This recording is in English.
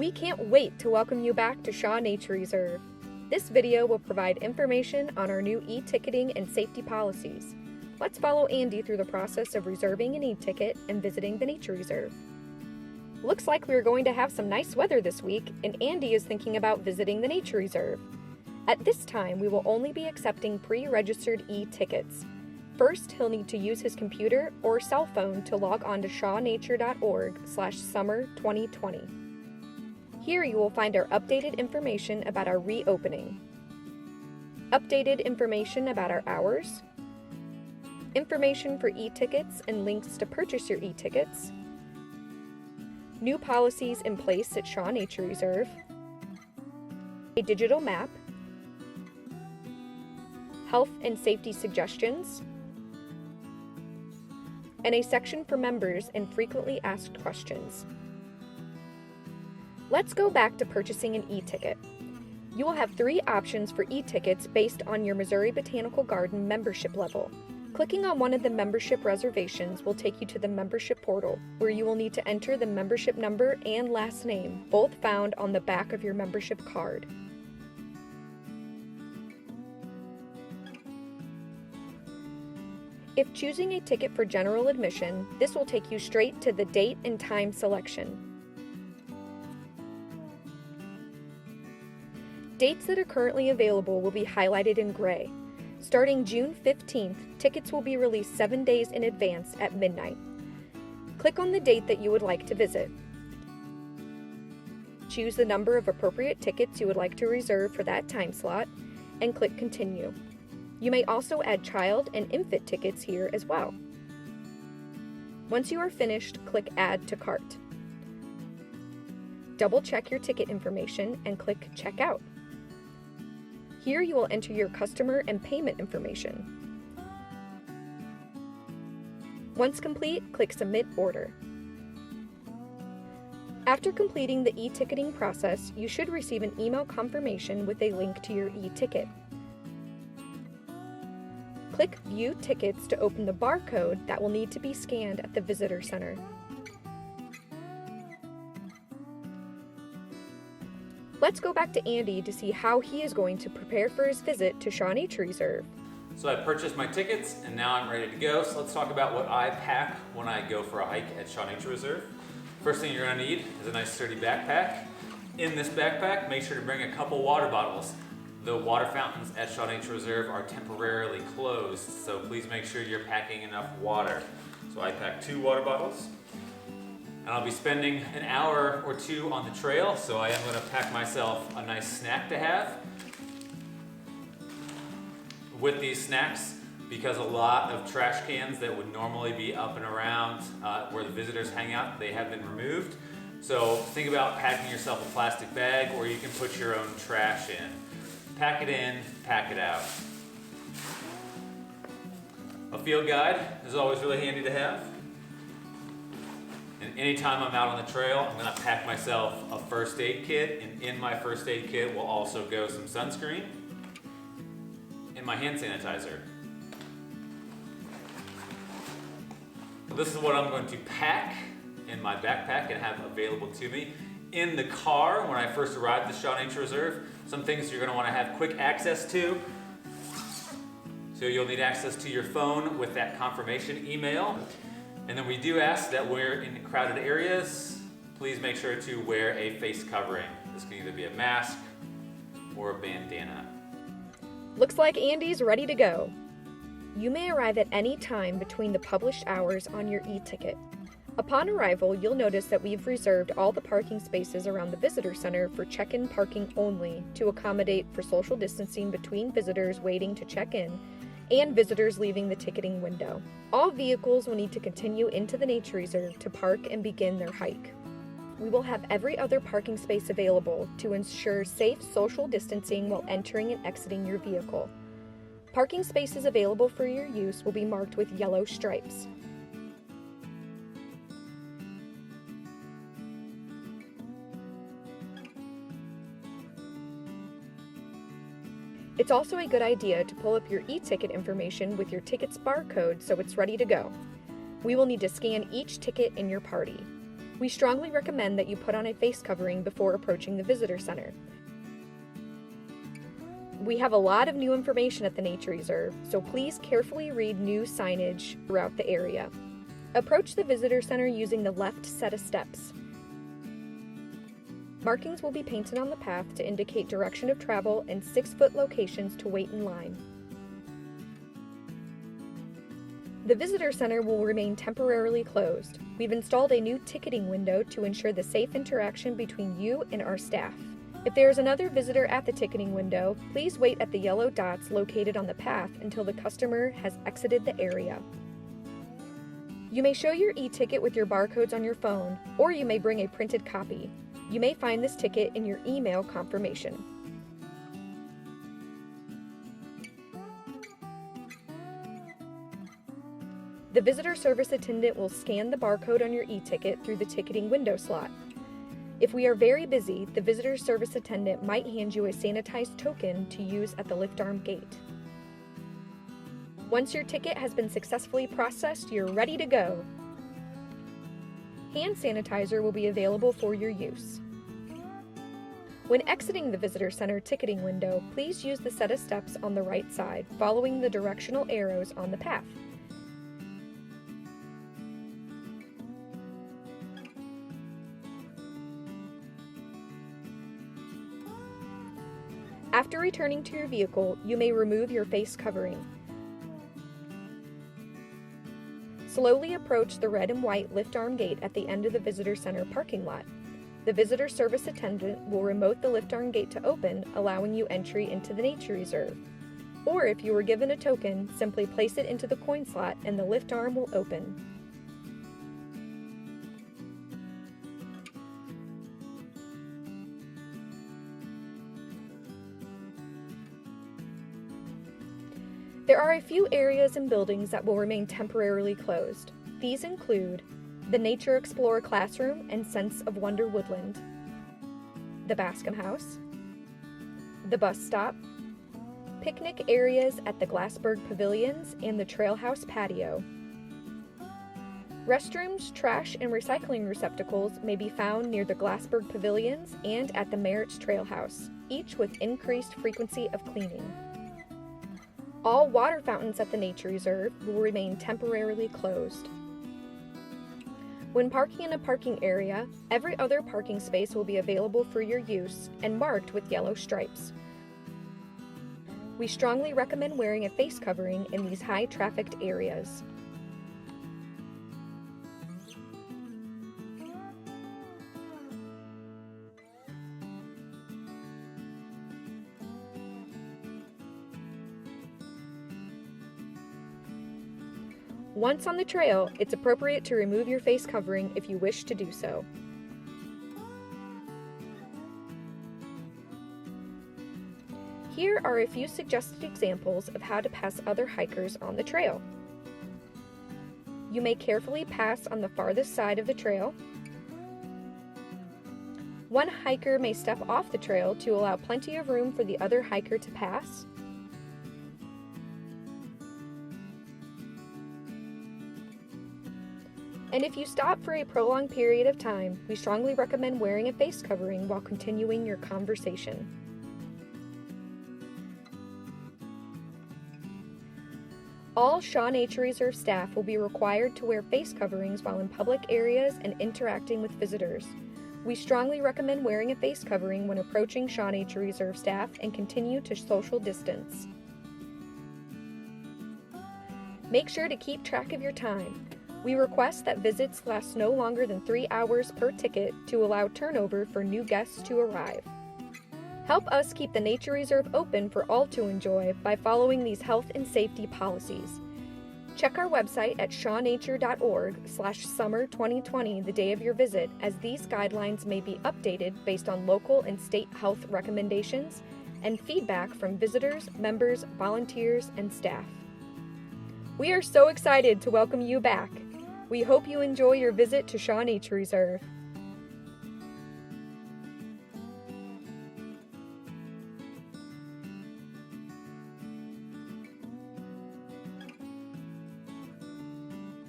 We can't wait to welcome you back to Shaw Nature Reserve. This video will provide information on our new e-ticketing and safety policies. Let's follow Andy through the process of reserving an e-ticket and visiting the nature reserve. Looks like we're going to have some nice weather this week, and Andy is thinking about visiting the nature reserve. At this time, we will only be accepting pre-registered e-tickets. First, he'll need to use his computer or cell phone to log on to 𝗏nature.org/summer2020. Here you will find our updated information about our reopening, updated information about our hours, information for e-tickets and links to purchase your e-tickets, new policies in place at Shaw Nature Reserve, a digital map, health and safety suggestions, and a section for members and frequently asked questions. Let's go back to purchasing an e-ticket. You will have 3 options for e-tickets based on your Missouri Botanical Garden membership level. Clicking on one of the membership reservations will take you to the membership portal, where you will need to enter the membership number and last name, both found on the back of your membership card. If choosing a ticket for general admission, this will take you straight to the date and time selection. Dates that are currently available will be highlighted in gray. Starting June 15th, tickets will be released 7 days in advance at midnight. Click on the date that you would like to visit. Choose the number of appropriate tickets you would like to reserve for that time slot, and click Continue. You may also add child and infant tickets here as well. Once you are finished, click Add to Cart. Double-check your ticket information and click Checkout. Here you will enter your customer and payment information. Once complete, click Submit Order. After completing the e-ticketing process, you should receive an email confirmation with a link to your e-ticket. Click View Tickets to open the barcode that will need to be scanned at the visitor center. Let's go back to Andy to see how he is going to prepare for his visit to Shaw Nature Reserve. So I purchased my tickets and now I'm ready to go. So let's talk about what I pack when I go for a hike at Shaw Nature Reserve. First thing you're going to need is a nice sturdy backpack. In this backpack, make sure to bring a couple water bottles. The water fountains at Shaw Nature Reserve are temporarily closed, so please make sure you're packing enough water. So I packed 2 water bottles. And I'll be spending an hour or 2 on the trail, so I am going to pack myself a nice snack to have. With these snacks, because a lot of trash cans that would normally be up and around where the visitors hang out, they have been removed. So think about packing yourself a plastic bag, or you can put your own trash in. Pack it in, pack it out. A field guide is always really handy to have. And anytime I'm out on the trail, I'm going to pack myself a first aid kit, and in my first aid kit will also go some sunscreen and my hand sanitizer. So this is what I'm going to pack in my backpack and have available to me. In the car, when I first arrived at Shaw Nature Reserve, some things you're going to want to have quick access to. So you'll need access to your phone with that confirmation email. And then we do ask that we're in crowded areas, please make sure to wear a face covering. This can either be a mask or a bandana. Looks like Andy's ready to go. You may arrive at any time between the published hours on your e-ticket. Upon arrival, you'll notice that we've reserved all the parking spaces around the visitor center for check-in parking only to accommodate for social distancing between visitors waiting to check in and visitors leaving the ticketing window. All vehicles will need to continue into the nature reserve to park and begin their hike. We will have every other parking space available to ensure safe social distancing while entering and exiting your vehicle. Parking spaces available for your use will be marked with yellow stripes. It's also a good idea to pull up your e-ticket information with your ticket's barcode so it's ready to go. We will need to scan each ticket in your party. We strongly recommend that you put on a face covering before approaching the visitor center. We have a lot of new information at the Nature Reserve, so please carefully read new signage throughout the area. Approach the visitor center using the left set of steps. Markings will be painted on the path to indicate direction of travel and 6-foot locations to wait in line. The visitor center will remain temporarily closed. We've installed a new ticketing window to ensure the safe interaction between you and our staff. If there is another visitor at the ticketing window, please wait at the yellow dots located on the path until the customer has exited the area. You may show your e-ticket with your barcodes on your phone, or you may bring a printed copy. You may find this ticket in your email confirmation. The visitor service attendant will scan the barcode on your e-ticket through the ticketing window slot. If we are very busy, the visitor service attendant might hand you a sanitized token to use at the lift arm gate. Once your ticket has been successfully processed, you're ready to go. Hand sanitizer will be available for your use. When exiting the visitor center ticketing window, please use the set of steps on the right side, following the directional arrows on the path. After returning to your vehicle, you may remove your face covering. Slowly approach the red and white lift arm gate at the end of the visitor center parking lot. The visitor service attendant will remote the lift arm gate to open, allowing you entry into the Nature Reserve. Or if you were given a token, simply place it into the coin slot and the lift arm will open. There are a few areas and buildings that will remain temporarily closed. These include the Nature Explorer Classroom and Sense of Wonder Woodland, the Bascom House, the bus stop, picnic areas at the Glassberg Pavilions and the Trail House patio. Restrooms, trash, and recycling receptacles may be found near the Glassberg Pavilions and at the Merritt's Trail House, each with increased frequency of cleaning. All water fountains at the Nature Reserve will remain temporarily closed. When parking in a parking area, every other parking space will be available for your use and marked with yellow stripes. We strongly recommend wearing a face covering in these high-trafficked areas. Once on the trail, it's appropriate to remove your face covering if you wish to do so. Here are a few suggested examples of how to pass other hikers on the trail. You may carefully pass on the farthest side of the trail. One hiker may step off the trail to allow plenty of room for the other hiker to pass. And if you stop for a prolonged period of time, we strongly recommend wearing a face covering while continuing your conversation. All Shaw Nature Reserve staff will be required to wear face coverings while in public areas and interacting with visitors. We strongly recommend wearing a face covering when approaching Shaw Nature Reserve staff and continue to social distance. Make sure to keep track of your time. We request that visits last no longer than 3 hours per ticket to allow turnover for new guests to arrive. Help us keep the Nature Reserve open for all to enjoy by following these health and safety policies. Check our website at 𝗏nature.org/summer2020 the day of your visit, as these guidelines may be updated based on local and state health recommendations and feedback from visitors, members, volunteers, and staff. We are so excited to welcome you back. We hope you enjoy your visit to Shaw Nature Reserve.